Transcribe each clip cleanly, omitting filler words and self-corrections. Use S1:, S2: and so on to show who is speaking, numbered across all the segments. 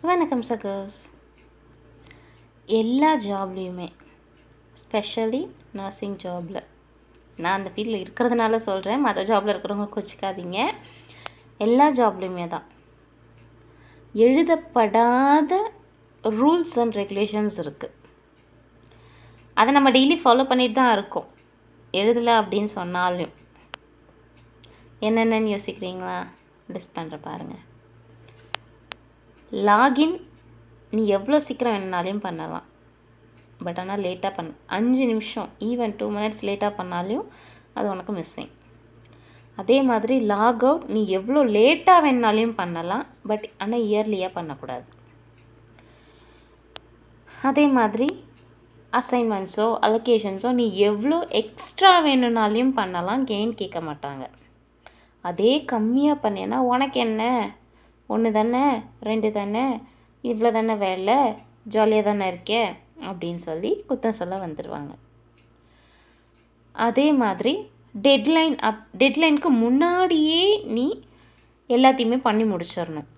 S1: வணக்கம் சகோஸ். எல்லா ஜாப்லேயுமே specially nursing ஜாபில், நான் அந்த ஃபீல்டில் இருக்கிறதுனால சொல்கிறேன், மற்ற ஜாபில் இருக்கிறவங்க கோச்சிக்காதீங்க. எல்லா ஜாப்லேயுமே தான் எழுதப்படாத ரூல்ஸ் அண்ட் ரெகுலேஷன்ஸ் இருக்குது. அதை நம்ம டெய்லி ஃபாலோ பண்ணிட்டு தான் இருக்கோம். எழுதலை அப்படின்னு சொன்னாலும் என்னென்னு யோசிக்கிறீங்களா? லிஸ்ட் பண்ணுற பாருங்கள். லாகின் நீ எவ்வளோ சீக்கிரம் வேணுனாலையும் பண்ணலாம், பட் ஆனால் லேட்டாக 5 நிமிஷம், ஈவன் 2 minutes லேட்டாக பண்ணாலும் அது உனக்கு மிஸ்ஸிங். அதே மாதிரி லாக் அவுட் நீ எவ்வளோ லேட்டாக வேணுனாலையும் பண்ணலாம், பட் ஆனால் இயர்லியாக பண்ணக்கூடாது. அதே மாதிரி அசைன்மெண்ட்ஸோ அலோகேஷன்ஸோ நீ எவ்வளோ எக்ஸ்ட்ரா வேணுனாலையும் பண்ணலாம், கெயின் கேட்க மாட்டாங்க. அதே கம்மியாக பண்ணேன்னா உனக்கு என்ன, 1 தானே 2 தானே, இவ்வளோ தானே வேலை, ஜாலியாக தானே இருக்கே அப்படின்னு சொல்லி குத்தம் சொல்ல வந்துடுவாங்க. அதே மாதிரி டெட்லைனுக்கு முன்னாடியே நீ எல்லாத்தையுமே பண்ணி முடிச்சிடணும்.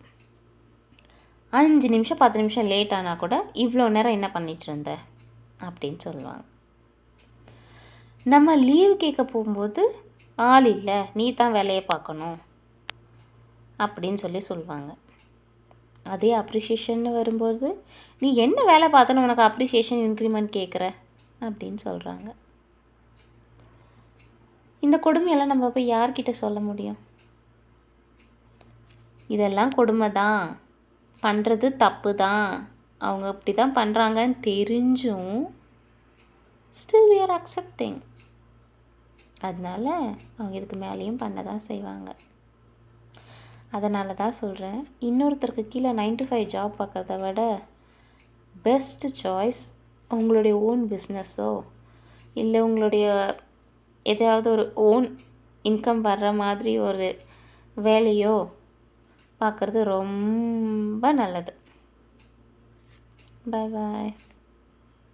S1: 5 நிமிஷம் 10 நிமிஷம் லேட் ஆனால் கூட இவ்வளோ நேரம் என்ன பண்ணிகிட்டு இருந்த அப்படின்னு சொல்லுவாங்க. நம்ம லீவ் கேட்க போகும்போது ஆள் இல்லை, நீ தான் வேலையை பார்க்கணும் அப்படின்னு சொல்லுவாங்க. அதே அப்ரிஷியேஷன் வரும்போது நீ என்ன வேலை பார்த்தோன்னு உனக்கு அப்ரிஷியேஷன் இன்க்ரிமெண்ட் கேட்குற அப்படின்னு சொல்கிறாங்க. இந்த கொடுமையெல்லாம் நம்ம போய் யார்கிட்ட சொல்ல முடியும்? இதெல்லாம் கொடுமை தான், பண்ணுறது தப்பு தான், அவங்க இப்படி தான் பண்ணுறாங்கன்னு தெரிஞ்சும் ஸ்டில் we are accepting. அதனால் அவங்க இதுக்கு மேலேயும் பண்ண தான் செய்வாங்க. அதனால தான் சொல்கிறேன், இன்னொருத்தருக்கு கீழே 9 to 5 ஜாப் பார்க்குறத விட பெஸ்ட்டு சாய்ஸ் உங்களுடைய ஓன் பிஸ்னஸோ இல்லை உங்களுடைய எதாவது ஒரு ஓன் இன்கம் வர்ற மாதிரி ஒரு வேலையோ பார்க்குறது ரொம்ப நல்லது. பாய் பாய்.